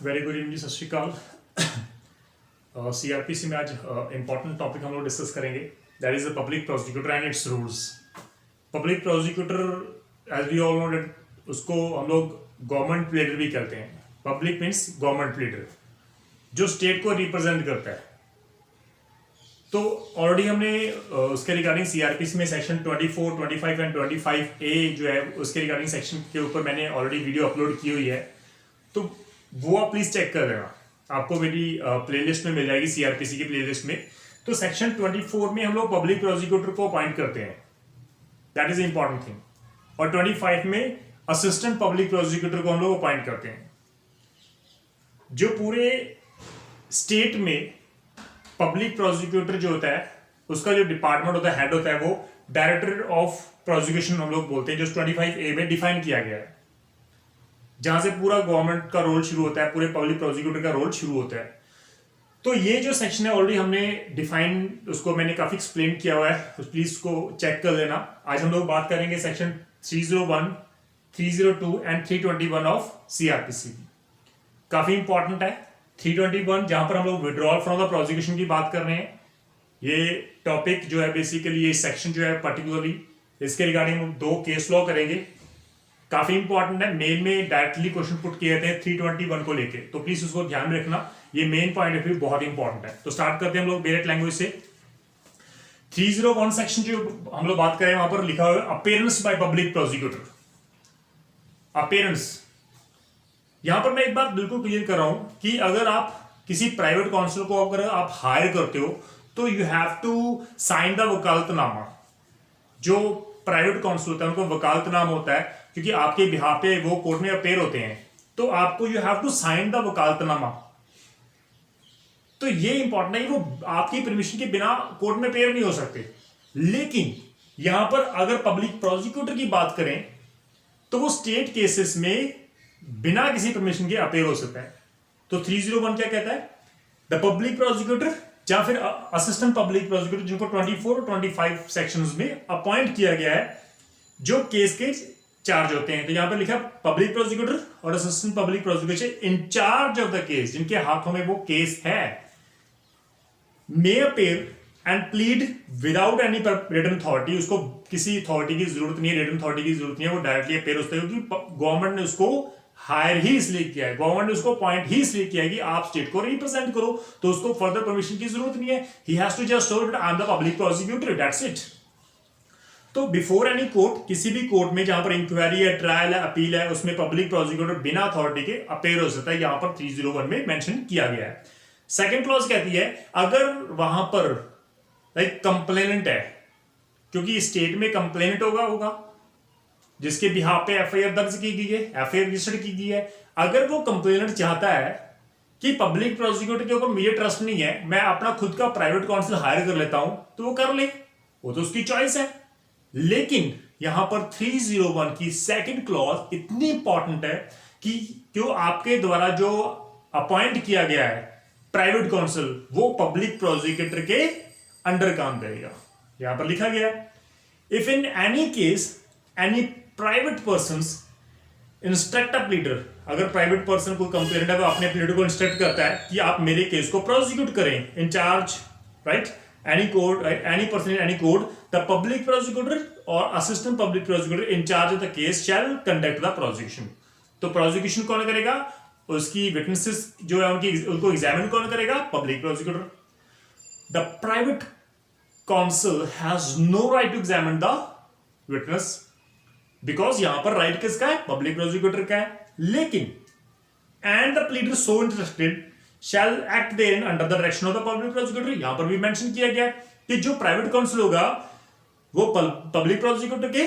Very good evening, सत श्रीकाल। CrPC में आज इंपॉर्टेंट टॉपिक हम लोग डिस्कस करेंगे, that is the public prosecutor and its rules. Public prosecutor as we all know that उसको हम लोग गवर्नमेंट प्लीडर भी कहते हैं। पब्लिक मीन्स गवर्नमेंट प्लीडर जो स्टेट को रिप्रेजेंट करता है। तो ऑलरेडी हमने उसके रिगार्डिंग सीआरपीसी में सेक्शन 24, 25 एंड 25A जो है उसके रिगार्डिंग सेक्शन के ऊपर मैंने ऑलरेडी वीडियो अपलोड की हुई है, तो वो आप प्लीज चेक कर लेना, आपको मेरी प्लेलिस्ट में मिल जाएगी, सीआरपीसी की प्लेलिस्ट में। तो सेक्शन 24 में हम लोग पब्लिक प्रोसिक्यूटर को अपॉइंट करते हैं, दैट इज इंपॉर्टेंट थिंग। और 25 में असिस्टेंट पब्लिक प्रोसिक्यूटर को हम लोग अपॉइंट करते हैं। जो पूरे स्टेट में पब्लिक प्रोसिक्यूटर जो होता है उसका जो डिपार्टमेंट होता है, हेड होता है, वो डायरेक्टर ऑफ प्रोसिक्यूशन हम लोग बोलते हैं, जो 25A में डिफाइन किया गया है, जहां से पूरा गवर्नमेंट का रोल शुरू होता है, पूरे पब्लिक प्रोसिक्यूटर का रोल शुरू होता है। तो ये जो सेक्शन है ऑलरेडी हमने डिफाइन, उसको मैंने काफी एक्सप्लेन किया हुआ है, तो प्लीज उसको चेक कर लेना। आज हम लोग बात करेंगे सेक्शन 301, 302 एंड 321 ऑफ सीआरपीसी। काफी इंपॉर्टेंट है 321, जहां पर हम लोग विड्रॉल फ्रॉम द प्रोसिक्यूशन की बात कर रहे हैं। ये टॉपिक जो है बेसिकली, ये सेक्शन जो है पर्टिकुलरली इसके रिगार्डिंग हम 2 केस लॉ करेंगे, काफी इंपॉर्टेंट है। मेन में डायरेक्टली क्वेश्चन पुट किए थे 321 को लेके, तो प्लीज उसको ध्यान में रखना, ये मेन पॉइंट ऑफ व्यू बहुत इंपॉर्टेंट है। तो स्टार्ट करते हैं हम लोग डायरेक्ट लैंग्वेज से। 301 सेक्शन जो हम लोग बात करें, वहां पर लिखा हुआ है appearance by public prosecutor. Appearance, यहां पर मैं एक बात बिल्कुल क्लियर कर रहा हूं कि अगर आप किसी प्राइवेट काउंसिल को अगर आप हायर करते हो तो you have to sign the vakalatnama. जो प्राइवेट काउंसिल होता है उनको वकालतनामा होता है, क्योंकि आपके बिहाफ पे वो कोर्ट में अपेयर होते हैं, तो आपको you have to sign the vakalatnama. तो ये इंपॉर्टेंट है, वो आपकी परमिशन के बिना कोर्ट में अपेयर नहीं हो सकते। लेकिन यहां पर अगर पब्लिक प्रोसिक्यूटर की बात करें तो वो स्टेट केसेस में बिना किसी परमिशन के अपेयर हो सकता है। तो 301 क्या कहता है, द पब्लिक प्रोसिक्यूटर या फिर असिस्टेंट पब्लिक प्रोसिक्यूटर, जिनको 24 और 25 सेक्शंस में अपॉइंट किया गया है, जो केस के चार्ज होते हैं। तो यहां पर लिखा पब्लिक प्रोसिक्यूटर और assistant public prosecutor in charge of the case, जिनके हाथों में वो केस है, may appear and plead without any written authority. उसको किसी अथॉरिटी की जरूरत नहीं है, रिटन अथॉरिटी की जरूरत नहीं है, वो डायरेक्टली अपेयर होता है, क्योंकि गवर्नमेंट ने उसको हायर ही इसलिए किया है, गवर्नमेंट ने उसको पॉइंट ही इसलिए किया है कि आप स्टेट को रिप्रेजेंट करो, तो उसको फर्दर परमिशन की जरूरत नहीं है। He has to just told I am the public prosecutor, that's it. तो बिफोर एनी कोर्ट, किसी भी कोर्ट में जहां पर इंक्वायरी है, ट्रायल है, अपील है, उसमें पब्लिक प्रोसिक्यूटर बिना अथॉरिटी के अपेयर हो सकता है, यहां पर 301 में मेंशन किया गया है। सेकंड क्लॉज कहती है अगर वहां पर लाइक कंप्लेनेंट है, क्योंकि स्टेट में कंप्लेनेंट होगा जिसके बिहाफ पे एफआईआर दर्ज की गई है, एफआईआर रजिस्टर्ड की गई है, अगर वो कंप्लेनेंट चाहता है कि पब्लिक प्रोसिक्यूटर के ऊपर मुझे ट्रस्ट नहीं है, मैं अपना खुद का प्राइवेट काउंसिल हायर कर लेता हूं, तो वो कर ले, वो तो उसकी चॉइस है। लेकिन यहां पर 301 की सेकंड क्लॉज इतनी इंपॉर्टेंट है कि क्यों आपके द्वारा जो अपॉइंट किया गया है प्राइवेट काउंसिल, वो पब्लिक प्रोसिक्यूटर के अंडर काम करेगा। यहां पर लिखा गया है if in any case any private persons instruct a pleader, अगर प्राइवेट पर्सन कोई कंप्लेंट है, वो अपने प्लीडर को इंस्ट्रक्ट करता है कि आप मेरे केस को प्रोसिक्यूट करें, in charge right any court, any person in any court, the public prosecutor और assistant public prosecutor in charge of the case shall conduct the prosecution. तो प्रोसिक्यूशन कौन करेगा, उसकी विटनेसेस जो है उनको एग्जामिन कौन करेगा, public prosecutor. The private counsel has no right to examine the witness, because यहां पर राइट किसका है, पब्लिक प्रोसिक्यूटर का है। लेकिन and the pleader so interested shall act therein under the direction of the public prosecutor. यहां पर भी मेंशन किया गया कि जो प्राइवेट काउंसिल होगा वो पब्लिक प्रोसिक्यूटर के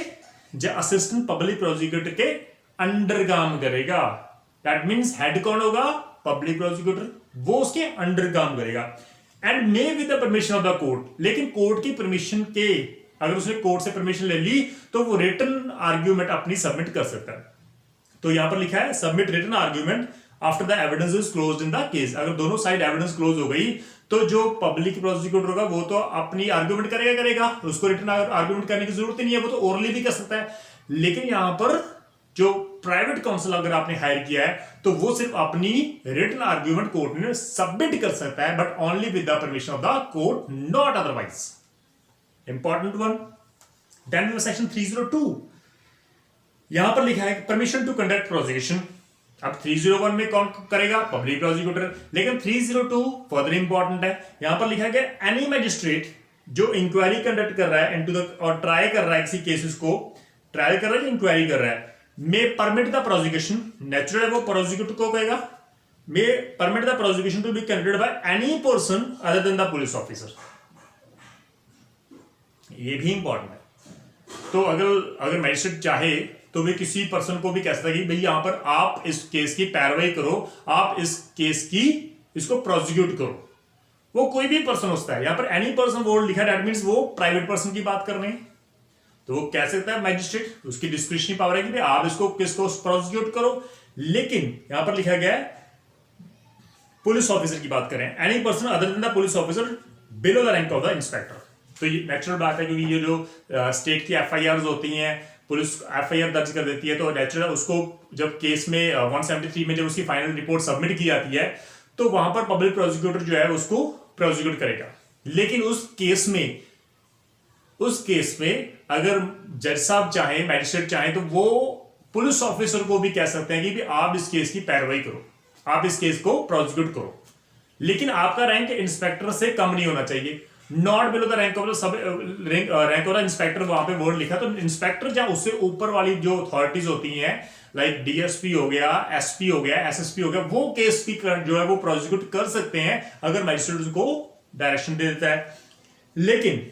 या असिस्टेंट पब्लिक प्रोसिक्यूटर के अंडर काम करेगा। दैट मींस हेड कौन होगा, पब्लिक प्रोसिक्यूटर, वो उसके अंडर काम करेगा। And may with the permission of the court, लेकिन कोर्ट की परमिशन के, अगर उसने कोर्ट से परमिशन ले ली तो वो रिटन आर्ग्यूमेंट अपनी सबमिट कर सकता है। तो यहां पर लिखा है submit written argument after the evidence is closed in the case. अगर दोनों साइड एविडेंस क्लोज हो गई तो जो पब्लिक प्रोसिक्यूटर होगा वो तो अपनी आर्ग्यूमेंट करेगा, उसको रिटन आर्ग्यूमेंट करने की जरूरत ही नहीं है, वो तो ओरली भी कर सकता है। लेकिन यहां पर जो प्राइवेट काउंसिल अगर आपने हायर किया है तो वो सिर्फ अपनी रिटन आर्ग्यूमेंट कोर्ट में सबमिट कर सकता है, but only with the permission of the court, not otherwise. Important one. Then section 302 यहां पर लिखा है परमिशन टू कंडक्ट प्रोसिक्यूशन। अब 301 में कौन करेगा? Public prosecutor. लेकिन 302 फर्दर इंपॉर्टेंट है, यहां पर लिखा गया एनी मैजिस्ट्रेट जो इंक्वायरी कंडक्ट कर रहा है इनटू द और ट्राई कर रहा है किसी केसेस को, ट्रायल कर रहा है, इंक्वायरी कर रहा है, may permit the prosecution, natural है वो प्रोसिक्यूटर को कहेगा, may permit the prosecution to be conducted by any person other than the police officer. ये भी इंपॉर्टेंट है। तो अगर मैजिस्ट्रेट चाहे तो वे किसी पर्सन को भी कह सकता है कि भाई यहां पर आप इस केस की पैरवाई करो, आप इस केस की इसको प्रोसिक्यूट करो। वो कोई भी पर्सन होता है, यहां पर एनी पर्सन वर्ड लिखा है, दैट मींस वो प्राइवेट पर्सन की बात कर रहे हैं, तो वो कह सकता है मैजिस्ट्रेट, उसकी डिस्क्रिशनरी पावर है कि भाई आप इसको किसको प्रोसिक्यूट करो। लेकिन यहां पर लिखा गया है पुलिस ऑफिसर की बात करें, any person other than the police officer below the rank of the inspector. तो ये नेचुरल बात है, क्योंकि ये जो स्टेट की एफआईआर होती हैं, पुलिस एफआईआर दर्ज कर देती है, तो नेचुरल उसको जब केस में 173 में जब उसकी फाइनल रिपोर्ट सबमिट की जाती है तो वहां पर पब्लिक प्रोसिक्यूटर जो है उसको प्रोसिक्यूट करेगा। लेकिन उस केस में अगर जज साहब चाहे, मैजिस्ट्रेट चाहे, तो वो पुलिस ऑफिसर को भी कह सकते हैं कि आप इस केस की पैरवाई करो, आप इस केस को प्रोसिक्यूट करो, लेकिन आपका रैंक इंस्पेक्टर से कम नहीं होना चाहिए, not below the rank of rank of the inspector. वहां पे वर्ड लिखा, तो इंस्पेक्टर या उससे ऊपर वाली जो अथॉरिटीज होती हैं, लाइक डीएसपी हो गया, एसपी हो गया, एसएसपी हो गया, वो केस की जो है वो प्रोसिक्यूट कर सकते हैं अगर मैजिस्ट्रेट को डायरेक्शन दे देता है। लेकिन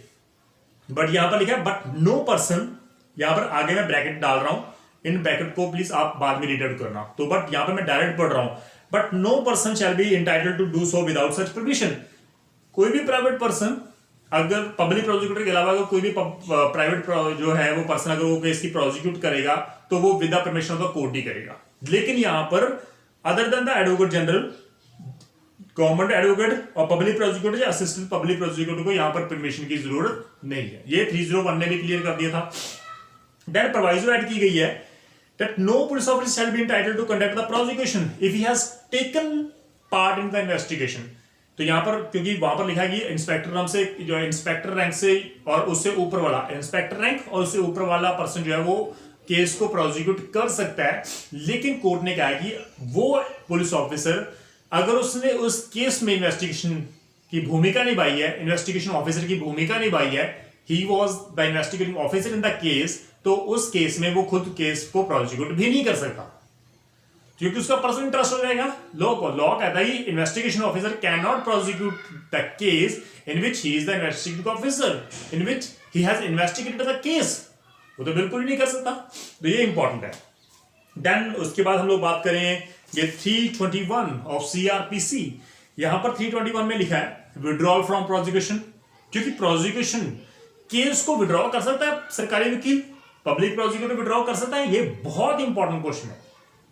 बट यहां पर लिखा है बट नो पर्सन, यहां पर आगे मैं ब्रैकेट डाल रहा हूं, इन ब्रैकेट को प्लीज आप बाद में रीड आउट करना। तो बट यहां पर मैं डायरेक्ट पढ़ रहा हूं, but no person shall be entitled to do so without such permission. कोई भी प्राइवेट पर्सन, अगर पब्लिक प्रोसिक्यूटर के अलावा अगर कोई भी प्राइवेट जो है वो पर्सन अगर वो केस की प्रोसिक्यूट करेगा तो वो with the permission of the court ही करेगा। लेकिन यहां पर other than the advocate general, government advocate और पब्लिक प्रोसिक्यूटर या असिस्टेंट पब्लिक प्रोसिक्यूटर को यहां पर परमिशन की जरूरत नहीं है। ये 301 ने भी क्लियर कर दिया था। देन प्रोविजो ऐड की गई है that no police officer shall be entitled to conduct the prosecution if he has taken part in the investigation। तो यहां पर क्योंकि वहां पर लिखा है कि इंस्पेक्टर नाम से जो इंस्पेक्टर रैंक से और उससे ऊपर वाला इंस्पेक्टर रैंक और उससे ऊपर वाला पर्सन जो है वो केस को प्रोसिक्यूट कर सकता है। लेकिन कोर्ट ने कहा कि वो पुलिस ऑफिसर अगर उसने उस केस में इन्वेस्टिगेशन की भूमिका निभाई है, इन्वेस्टिगेशन ऑफिसर की भूमिका निभाई है, he was the investigating officer in the case, तो उस केस में वो खुद केस को प्रोसिक्यूट भी नहीं कर सकता क्योंकि उसका पर्सनल इंटरेस्ट हो जाएगा। लॉ कहता है investigation officer can not prosecute the case in which he is the investigating officer in which he has investigated the case, वो तो बिल्कुल ही नहीं कर सकता। तो ये इंपॉर्टेंट है। देन उसके बाद हम लोग बात करें ये 321 ऑफ सीआरपीसी। यहां पर 321 में लिखा है विड्रॉल फ्रॉम प्रोसिक्यूशन, क्योंकि प्रोसिक्यूशन केस को विड्रॉ कर सकता है सरकारी वकील, पब्लिक प्रोसिक्यूटर विड्रॉ कर सकता है। ये बहुत इंपॉर्टेंट क्वेश्चन है।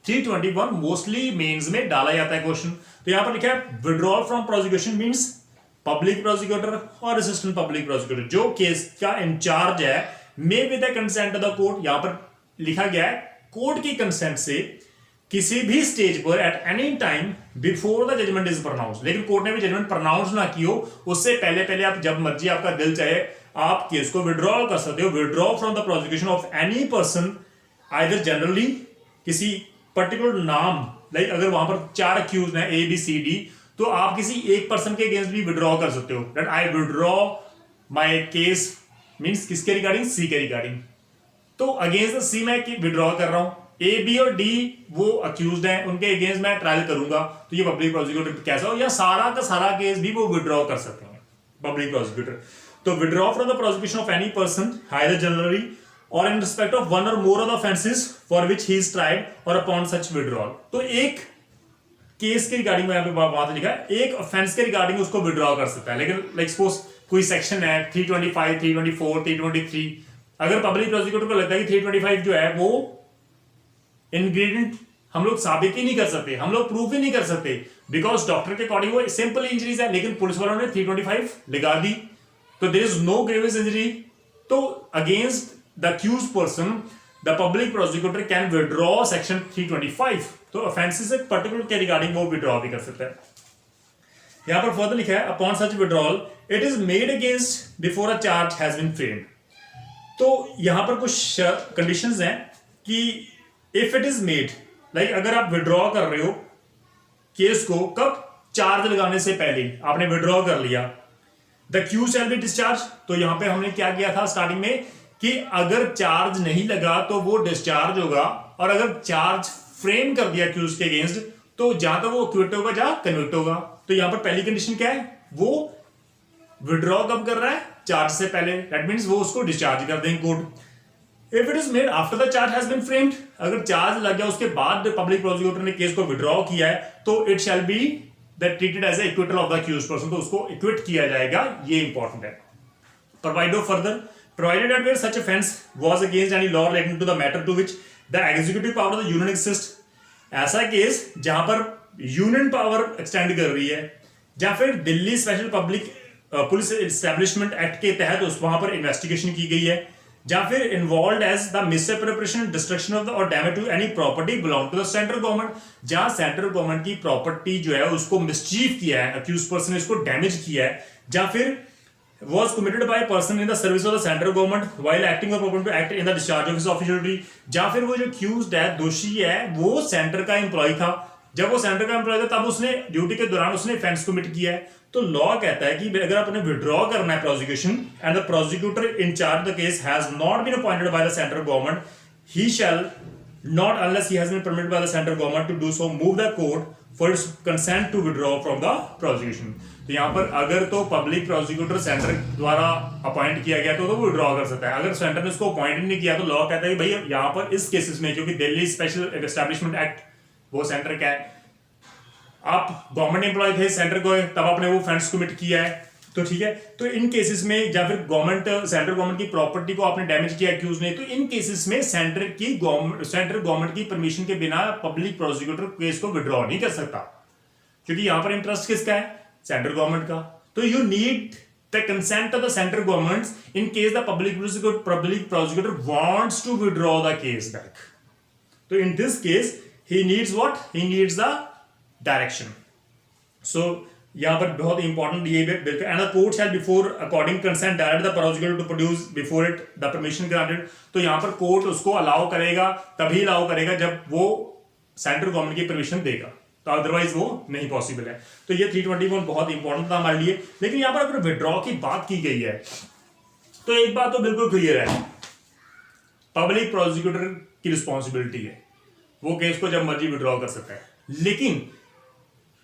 321 मोस्टली मेंस में डाला जाता है क्वेश्चन। तो यहां पर लिखा है withdrawal from prosecution means public prosecutor और असिस्टेंट पब्लिक प्रोसिक्यूटर जो केस का इंचार्ज है may with the consent of the court, यहां पर लिखा गया है कोर्ट की कंसेंट से किसी भी स्टेज पर at any time before the judgment is pronounced. लेकिन कोर्ट ने भी जजमेंट प्रोनाउंस ना की हो उससे पहले आप जब मर्जी आपका दिल चाहे आप केस को विड्रॉ कर सकते हो। Withdraw from the prosecution of any person either generally किसी पर्टिकुलर नाम, लाइक अगर वहां पर 4 अक्यूज हैं ए बी सी डी, तो आप किसी एक पर्सन के अगेंस्ट भी विड्रॉ कर सकते हो। That I withdraw my case means किसके रिगार्डिंग, सी के रिगार्डिंग। तो अगेंस्ट द सी मैं विड्रॉ कर रहा हूं, ए बी और डी वो अक्यूज्ड हैं, उनके अगेंस्ट मैं ट्रायल करूंगा, तो ये पब्लिक प्रोसिक्यूटर कैसा हो या सारा का सारा केस भी वो विड्रॉ कर सकते हैं पब्लिक प्रोसिक्यूटर। तो withdraw from the prosecution of any person either generally और इन रिस्पेक्ट ऑफ वन और more of the offences for which he is tried और अपॉन सच विड्रॉल। तो एक केस के रिगार्डिंग में यहां पे बात लिखा है, एक ऑफेंस के रिगार्डिंग उसको विड्रॉ कर सकता है। लेकिन लाइक सपोज कोई सेक्शन है 325, 324, 323, अगर पब्लिक प्रोसिक्यूटर को लगता है कि 325 जो है वो इंग्रेडिएंट हम लोग साबित ही नहीं कर सकते, हम लोग प्रूफ ही नहीं कर सकते बिकॉज डॉक्टर के अकॉर्डिंग वो सिंपल इंजरीज है, लेकिन पुलिस वालों ने 325 लगा दी, तो there is no grievous injury, तो against the accused person the public prosecutor can withdraw section 325। तो ऑफेंसेस एक पर्टिकुलर के रिगार्डिंग वो विड्रॉ भी कर सकता है। यहां पर फर्दर लिखा है upon such withdrawal it is made against before a charge has been framed. तो यहां पर कुछ कंडीशंस हैं कि if it is made like अगर आप विड्रॉ कर रहे हो केस को, कब? चार्ज लगाने से पहले आपने विड्रॉ कर लिया, the Q shall be discharge. तो यहां पे हमने क्या किया था स्टार्टिंग में कि अगर चार्ज नहीं लगा तो वो डिस्चार्ज होगा, और अगर चार्ज फ्रेम कर दिया क्यूज के अगेंस्ट तो जहां तक वो क्विट होगा जहां कन्विक्ट होगा। तो यहां पर पहली कंडीशन क्या है, वो विड्रॉ कब कर रहा है? चार्ज से पहले, दैट मींस वो उसको डिस्चार्ज कर देंगे court. If it is made after the charge has been framed, अगर चार्ज लग गया उसके बाद पब्लिक प्रोसिक्यूटर ने केस को विड्रॉ किया है तो it shall be that treated as acquittal of the accused person, तो उसको एक्विट किया जाएगा, ये इंपॉर्टेंट है। Provide further provided that where such offense was against any law relating to the matter to which the executive power of the union exists, ऐसा case जहां पर union power extend कर रही है, या फिर Delhi special public police establishment act के तहत उस वहां पर इन्वेस्टिगेशन की गई है, या फिर involve as the misappropriation destruction of the और damage to any property belong to the central government, जहां सेंट्रल गवर्नमेंट की प्रॉपर्टी जो है उसको मिसचीफ किया है, अक्यूज पर्सन ने इसको डैमेज किया है, या फिर was committed by a person in the service of the central government while acting or purporting to act in the discharge of his official duty, या फिर वो जो accused है, दोषी है, वो सेंटर का एम्प्लॉय था, जब वो सेंटर का एम्प्लॉय था तब उसने ड्यूटी के दौरान उसने ऑफेंस कमिट किया है। तो लॉ कहता है कि अगर आपने विड्रॉ करना है prosecution and the prosecutor in charge the case has not been appointed by the central government, he shall not unless he has been permitted by the central government to do so move the court for its consent to withdraw from the prosecution। तो यहाँ पर अगर तो public prosecutor centre द्वारा appoint किया गया तो वो विड्रॉ कर सकता है। अगर सेंटर ने उसको अपॉइंट नहीं किया तो लॉ कहता है कि भाई यहाँ पर इस केसेस में, क्योंकि दिल्ली स्पेशल एस्टैब्लिशमेंट एक्ट वो सेंटर का है, आप गवर्नमेंट एम्प्लॉय थे सेंटर को, तब आपने वो ऑफेंस कमिट किया है, तो ठीक है। तो इन केसेस में या फिर सेंट्रल गवर्नमेंट की प्रॉपर्टी को आपने डैमेज किया एक्यूज ने, तो इन केसेस में सेंट्रल गवर्नमेंट की परमिशन के बिना पब्लिक प्रोसिक्यूटर केस को विड्रॉ नहीं कर सकता, क्योंकि यहां पर इंटरेस्ट किसका है? सेंट्रल गवर्नमेंट का। तो you need the consent of the central government in case the public prosecutor wants to withdraw the case back. तो in this case he needs what? He needs the direction. So यहां पर बहुत important ये बिल्कुल, and the court shall before according consent direct the prosecutor to produce before it the permission granted. तो यहां पर court उसको अलाउ करेगा, तभी अलाउ करेगा जब वो सेंट्रल गवर्नमेंट की परमिशन देगा, तो अदरवाइज वो नहीं पॉसिबल है। तो ये 321 बहुत इंपॉर्टेंट था हमारे लिए। लेकिन यहां पर अगर विड्रॉ की बात की गई है तो एक बात तो बिल्कुल क्लियर है, पब्लिक प्रोसिक्यूटर की रिस्पॉन्सिबिलिटी है, वो केस को जब मर्जी विड्रॉ कर सकता है, लेकिन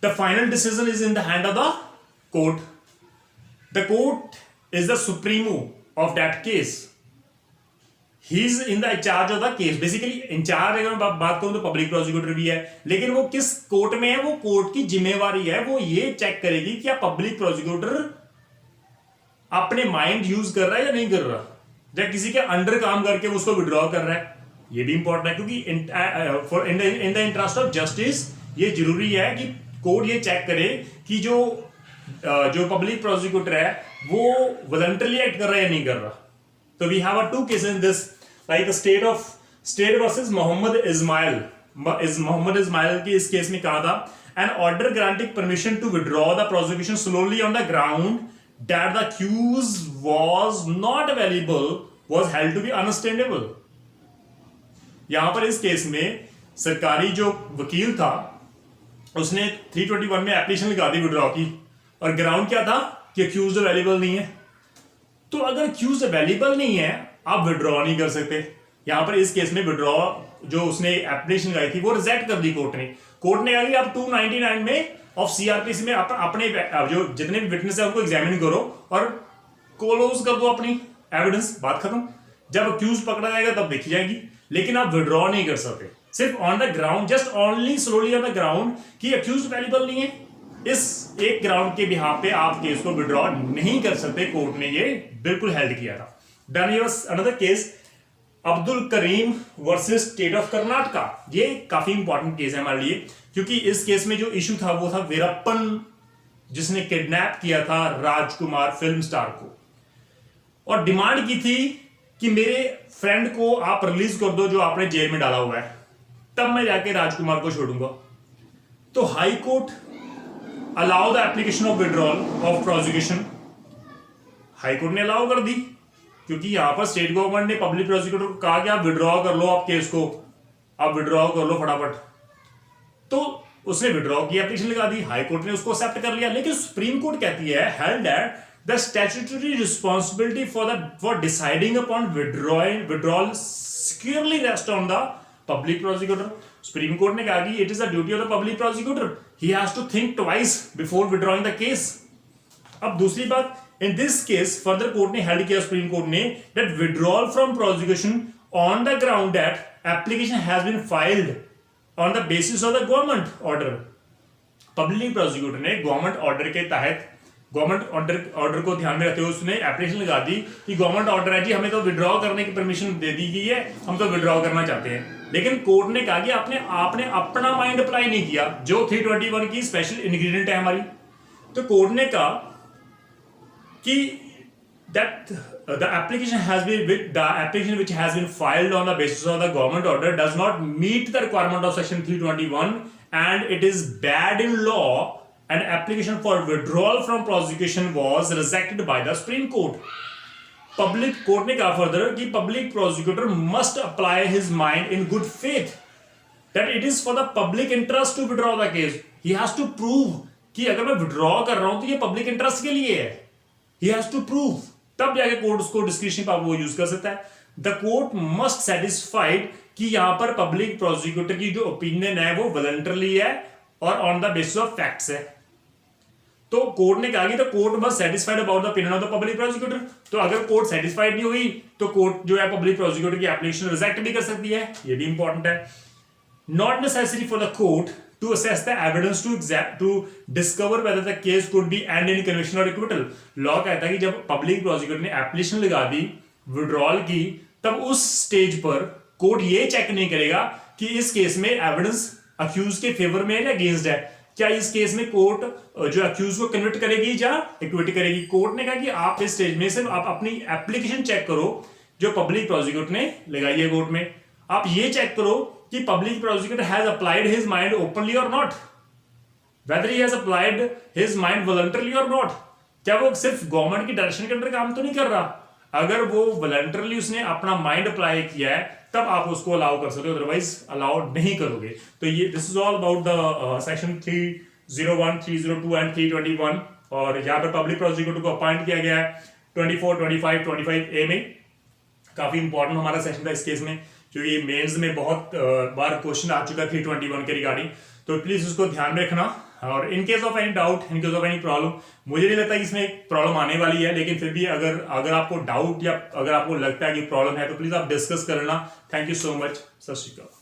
the final decision is in the hand of the court. The court is the supremo of that case. He is in the charge of the case. Basically, in charge अगर मैं बात करूं तो पब्लिक प्रोसिक्यूटर भी है, लेकिन वो किस कोर्ट में है? वो कोर्ट की जिम्मेवारी है, वो ये चेक करेगी कि क्या पब्लिक प्रोसिक्यूटर अपने माइंड यूज कर रहा है या नहीं कर रहा, या किसी के अंडर काम करके उसको विड्रॉ कर रहा है। ये भी इंपॉर्टेंट है, क्योंकि in the interest of justice ये जरूरी है कि कोर्ट ये चेक करे कि जो पब्लिक प्रोसिक्यूटर है वो वॉलंटरली एक्ट कर रहा है या नहीं कर रहा। तो we have two cases in this, like state versus Mohammad Ismail की इस केस में कहा था, an order granting permission to withdraw the prosecution slowly on the ground that the accuse was not available was held to be unsustainable. यहां पर इस case में सरकारी जो वकील था उसने 321 में एप्लीकेशन लगा दी विड्रॉ की, और ग्राउंड क्या था कि अक्यूज अवेलेबल नहीं है। तो अगर अक्यूज अवेलेबल नहीं है आप विड्रॉ नहीं कर सकते। यहां पर इस केस में विड्रॉ जो उसने एप्लीकेशन लगाई थी वो रिजेक्ट कर दी कोर्ट ने कहा कि आप 299 में ऑफ सीआरपीसी में अपने जो जितने भी विटनेस है उनको एग्जामिन करो और क्लोज कर दो अपनी एविडेंस, बात खत्म। जब अक्यूज पकड़ा जाएगा तब देखी जाएगी, लेकिन आप विड्रॉ नहीं कर सकते। सिर्फ on the ground, just only slowly on the ground कि अक्यूज अवेलेबल नहीं है, इस एक ग्राउंड के बिहाफ पे आप केस को विड्रॉ नहीं कर सकते। कोर्ट ने ये बिल्कुल हेल्ड किया था। Then here was another case, Abdul Karim versus state of Karnataka. ये काफी इंपॉर्टेंट केस है हमारे लिए, क्योंकि इस केस में जो इशू था वो था वीरप्पन, जिसने किडनैप किया था राजकुमार फिल्म स्टार को और डिमांड की थी कि मेरे फ्रेंड को आप रिलीज कर दो जो आपने जेल में डाला हुआ है, तब मैं जाके राजकुमार को छोड़ूंगा। तो high court allow the application of withdrawal of prosecution, high court ने अलाउ कर दी, क्योंकि यहां पर स्टेट गवर्नमेंट ने पब्लिक प्रोसिक्यूटर को कहा कि आप विड्रॉ कर लो, आप केस को आप विड्रॉ कर लो फटाफट। तो उसने विड्रॉ की एप्लीकेशन लगा दी, हाई कोर्ट ने उसको एक्सेप्ट कर लिया। लेकिन सुप्रीम कोर्ट कहती है held that the statutory responsibility for deciding upon withdrawal securely rest on the public prosecutor. Supreme court ने कहा कि it is the duty of the public prosecutor, he has to think twice before withdrawing the case. अब दूसरी बात, in this case further court ने held किया, supreme court ने, that withdrawal from prosecution on the ground that application has been filed on the basis of the government order. Public prosecutor ने government order के तहत, government order को ध्यान में रखते हुए उसने एप्लीकेशन लगा दी कि गवर्नमेंट ऑर्डर है जी, हमें तो विड्रॉ करने की परमिशन दे दी गई है, हम तो विड्रॉ करना चाहते हैं। लेकिन कोर्ट ने कहा कि आपने अपना माइंड अप्लाई नहीं किया, जो 321 की स्पेशल इंग्रेडिएंट है हमारी। तो कोर्ट ने कहा कि that the application which has been filed on the basis of the government order does not meet the requirement of section 321 and it is bad in law, and application for withdrawal from prosecution was rejected by the Supreme Court. Public court ने कहा further कि public prosecutor must apply his mind in good faith that it is for the public interest to withdraw the case. He has to prove कि अगर मैं withdraw कर रहा हूं तो ये public interest के लिए है, he has to prove, तब जाके कोर्ट उसको डिस्क्रिप्शन पावर वो यूज कर सकता है। द कोर्ट मस्ट सेटिस्फाइड कि यहां पर पब्लिक प्रोसिक्यूटर की जो ओपिनियन है वो वॉलंटरली है और on the basis of facts है। तो कोर्ट ने कहा कि the court must satisfied about the opinion of the public prosecutor. तो अगर कोर्ट सेटिस्फाइड नहीं हुई तो कोर्ट जो है पब्लिक प्रोसिक्यूटर की एप्लीकेशन रिजेक्ट भी कर सकती है, ये भी इंपॉर्टेंट है। Not necessary for the court to assess the evidence to discover whether the case could be end in conviction or acquittal. Law कहता है कि जब पब्लिक प्रोसिक्यूटर ने एप्लीकेशन लगा दी, विड्रॉल की, तब उस स्टेज पर कोर्ट ये चेक नहीं करेगा कि इस केस में एविडेंस अक्यूज के फेवर में है या अगेंस्ट है, क्या इस केस में कोर्ट जो अक्यूज को कन्विक्ट करेगी या एक्विट करेगी। कोर्ट ने कहा कि आप इस स्टेज में सिर्फ आप अपनी एप्लीकेशन चेक करो जो पब्लिक प्रोसिक्यूटर ने लगाई है कोर्ट में, आप ये चेक करो कि public prosecutor has applied his mind openly और not, whether he has applied his mind voluntarily और नॉट। क्या वो सिर्फ गवर्नमेंट की डायरेक्शन के अंदर काम तो नहीं कर रहा, अगर वो वॉलंटरली उसने अपना माइंड अप्लाई किया है तब आप उसको अलाउ कर सकते हो, अदरवाइज अलाउ नहीं करोगे। तो ये this is all about the section 301, 302 and 321। और यहाँ पर पब्लिक प्रोसिक्यूटर को अपॉइंट किया गया है 24, 25, 25A में। काफी इंपॉर्टेंट हमारा सेशन था इस केस में, क्योंकि मेंस में बहुत बार क्वेश्चन आ चुका है 321 के रिगार्डिंग, तो प्लीज उसको ध्यान में रखना। और in case of any doubt, in case of any problem, मुझे नहीं लगता कि इसमें एक प्रॉब्लम आने वाली है, लेकिन फिर भी अगर आपको डाउट या अगर आपको लगता है कि प्रॉब्लम है तो प्लीज आप डिस्कस कर लेना। थैंक यू सो मच, सत श्री अकाल।